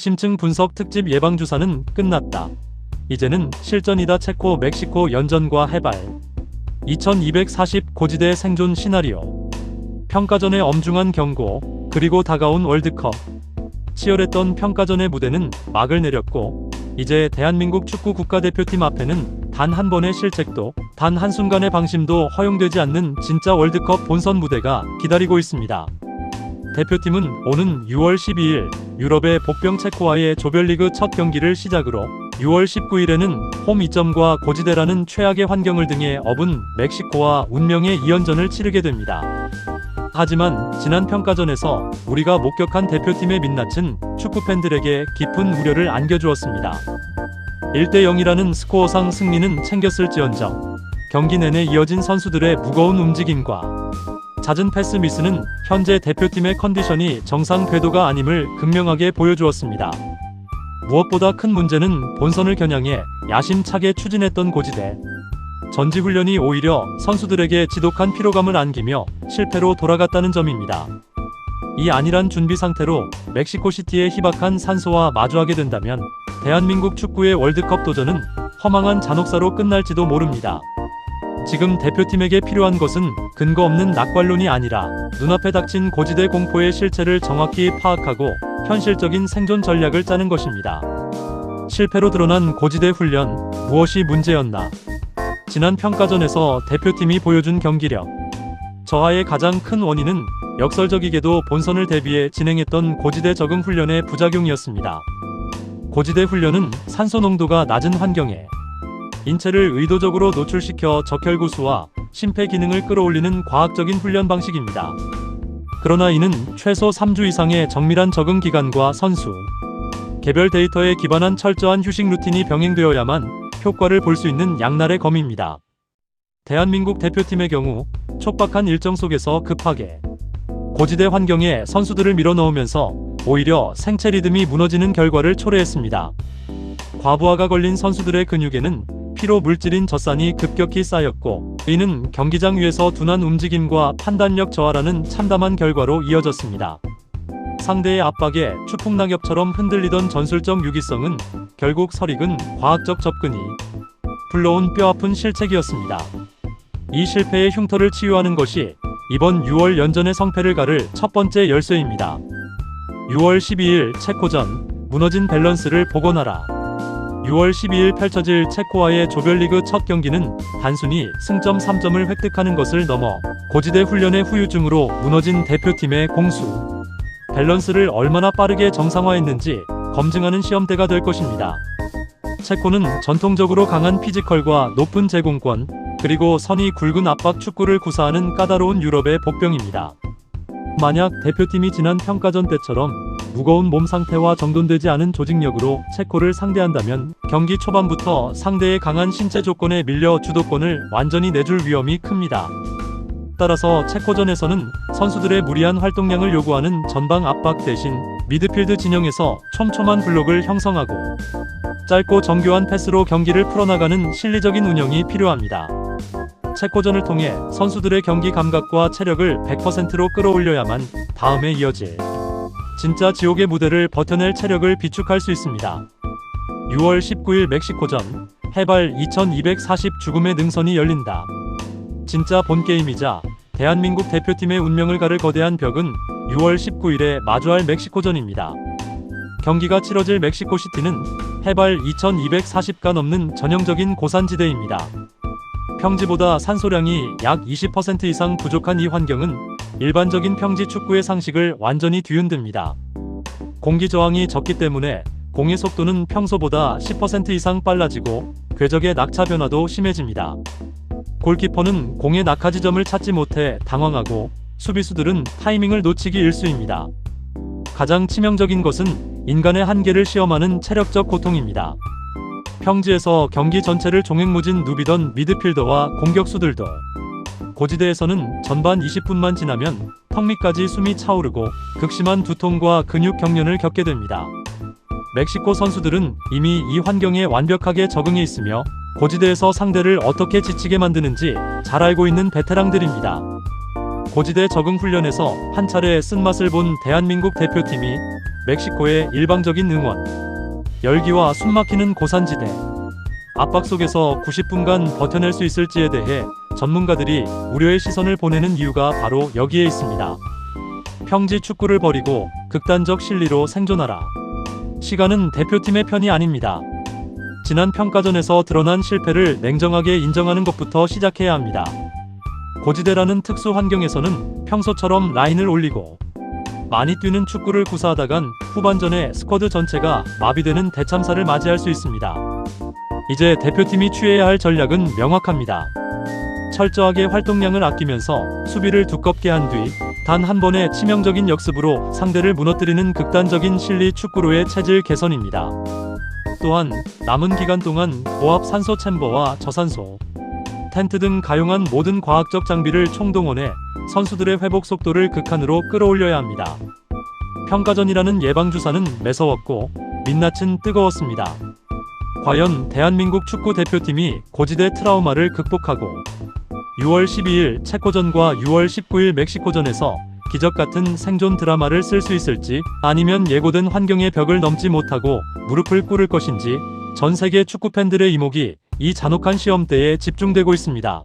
심층 분석 특집 예방주사는 끝났다. 이제는 실전이다. 체코 멕시코 연전과 해발 2240 고지대 생존 시나리오. 평가전의 엄중한 경고, 그리고 다가온 월드컵. 치열했던 평가전의 무대는 막을 내렸고 이제 대한민국 축구 국가대표팀 앞에는 단 한 번의 실책도, 단 한순간의 방심도 허용되지 않는 진짜 월드컵 본선 무대가 기다리고 있습니다. 대표팀은 오는 6월 12일 유럽의 복병 체코와의 조별리그 첫 경기를 시작으로 6월 19일에는 홈 이점과 고지대라는 최악의 환경을 등에 업은 멕시코와 운명의 2연전을 치르게 됩니다. 하지만 지난 평가전에서 우리가 목격한 대표팀의 민낯은 축구팬들에게 깊은 우려를 안겨주었습니다. 1대0이라는 스코어상 승리는 챙겼을지언정 경기 내내 이어진 선수들의 무거운 움직임과 잦은 패스 미스는 현재 대표팀의 컨디션이 정상 궤도가 아님을 극명하게 보여주었습니다. 무엇보다 큰 문제는 본선을 겨냥해 야심차게 추진했던 고지대. 전지훈련이 오히려 선수들에게 지독한 피로감을 안기며 실패로 돌아갔다는 점입니다. 이 안일한 준비 상태로 멕시코시티의 희박한 산소와 마주하게 된다면 대한민국 축구의 월드컵 도전은 허망한 잔혹사로 끝날지도 모릅니다. 지금 대표팀에게 필요한 것은 근거 없는 낙관론이 아니라 눈앞에 닥친 고지대 공포의 실체를 정확히 파악하고 현실적인 생존 전략을 짜는 것입니다. 실패로 드러난 고지대 훈련, 무엇이 문제였나? 지난 평가전에서 대표팀이 보여준 경기력. 저하의 가장 큰 원인은 역설적이게도 본선을 대비해 진행했던 고지대 적응 훈련의 부작용이었습니다. 고지대 훈련은 산소 농도가 낮은 환경에 인체를 의도적으로 노출시켜 적혈구수와 심폐기능을 끌어올리는 과학적인 훈련 방식입니다. 그러나 이는 최소 3주 이상의 정밀한 적응 기간과 선수 개별 데이터에 기반한 철저한 휴식 루틴이 병행되어야만 효과를 볼 수 있는 양날의 검입니다. 대한민국 대표팀의 경우 촉박한 일정 속에서 급하게 고지대 환경에 선수들을 밀어넣으면서 오히려 생체 리듬이 무너지는 결과를 초래했습니다. 과부하가 걸린 선수들의 근육에는 피로 물질인 젖산이 급격히 쌓였고 이는 경기장 위에서 둔한 움직임과 판단력 저하라는 참담한 결과로 이어졌습니다. 상대의 압박에 추풍낙엽처럼 흔들리던 전술적 유기성은 결국 설익은 과학적 접근이 불러온 뼈아픈 실책이었습니다. 이 실패의 흉터를 치유하는 것이 이번 6월 연전의 성패를 가를 첫 번째 열쇠입니다. 6월 12일 체코전, 무너진 밸런스를 복원하라. 6월 12일 펼쳐질 체코와의 조별리그 첫 경기는 단순히 승점 3점을 획득하는 것을 넘어 고지대 훈련의 후유증으로 무너진 대표팀의 공수 밸런스를 얼마나 빠르게 정상화했는지 검증하는 시험대가 될 것입니다. 체코는 전통적으로 강한 피지컬과 높은 제공권, 그리고 선이 굵은 압박 축구를 구사하는 까다로운 유럽의 복병입니다. 만약 대표팀이 지난 평가전 때처럼 무거운 몸 상태와 정돈되지 않은 조직력으로 체코를 상대한다면 경기 초반부터 상대의 강한 신체 조건에 밀려 주도권을 완전히 내줄 위험이 큽니다. 따라서 체코전에서는 선수들의 무리한 활동량을 요구하는 전방 압박 대신 미드필드 진영에서 촘촘한 블록을 형성하고 짧고 정교한 패스로 경기를 풀어나가는 실리적인 운영이 필요합니다. 체코전을 통해 선수들의 경기 감각과 체력을 100%로 끌어올려야만 다음에 이어질 진짜 지옥의 무대를 버텨낼 체력을 비축할 수 있습니다. 6월 19일 멕시코전, 해발 2240 죽음의 능선이 열린다. 진짜 본게임이자 대한민국 대표팀의 운명을 가를 거대한 벽은 6월 19일에 마주할 멕시코전입니다. 경기가 치러질 멕시코시티는 해발 2240가 넘는 전형적인 고산지대입니다. 평지보다 산소량이 약 20% 이상 부족한 이 환경은 일반적인 평지 축구의 상식을 완전히 뒤흔듭니다. 공기 저항이 적기 때문에 공의 속도는 평소보다 10% 이상 빨라지고 궤적의 낙차 변화도 심해집니다. 골키퍼는 공의 낙하 지점을 찾지 못해 당황하고 수비수들은 타이밍을 놓치기 일쑤입니다. 가장 치명적인 것은 인간의 한계를 시험하는 체력적 고통입니다. 평지에서 경기 전체를 종횡무진 누비던 미드필더와 공격수들도 고지대에서는 전반 20분만 지나면 턱 밑까지 숨이 차오르고 극심한 두통과 근육 경련을 겪게 됩니다. 멕시코 선수들은 이미 이 환경에 완벽하게 적응해 있으며 고지대에서 상대를 어떻게 지치게 만드는지 잘 알고 있는 베테랑들입니다. 고지대 적응 훈련에서 한 차례 쓴맛을 본 대한민국 대표팀이 멕시코의 일방적인 응원, 열기와 숨막히는 고산지대, 압박 속에서 90분간 버텨낼 수 있을지에 대해 전문가들이 우려의 시선을 보내는 이유가 바로 여기에 있습니다. 평지 축구를 버리고 극단적 실리로 생존하라. 시간은 대표팀의 편이 아닙니다. 지난 평가전에서 드러난 실패를 냉정하게 인정하는 것부터 시작해야 합니다. 고지대라는 특수 환경에서는 평소처럼 라인을 올리고 많이 뛰는 축구를 구사하다간 후반전에 스쿼드 전체가 마비되는 대참사를 맞이할 수 있습니다. 이제 대표팀이 취해야 할 전략은 명확합니다. 철저하게 활동량을 아끼면서 수비를 두껍게 한 뒤 단 한 번의 치명적인 역습으로 상대를 무너뜨리는 극단적인 실리 축구로의 체질 개선입니다. 또한 남은 기간 동안 고압 산소 챔버와 저산소, 텐트 등 가용한 모든 과학적 장비를 총동원해 선수들의 회복 속도를 극한으로 끌어올려야 합니다. 평가전이라는 예방주사는 매서웠고 민낯은 뜨거웠습니다. 과연 대한민국 축구 대표팀이 고지대 트라우마를 극복하고 6월 12일 체코전과 6월 19일 멕시코전에서 기적같은 생존 드라마를 쓸 수 있을지, 아니면 예고된 환경의 벽을 넘지 못하고 무릎을 꿇을 것인지 전 세계 축구 팬들의 이목이 이 잔혹한 시험대에 집중되고 있습니다.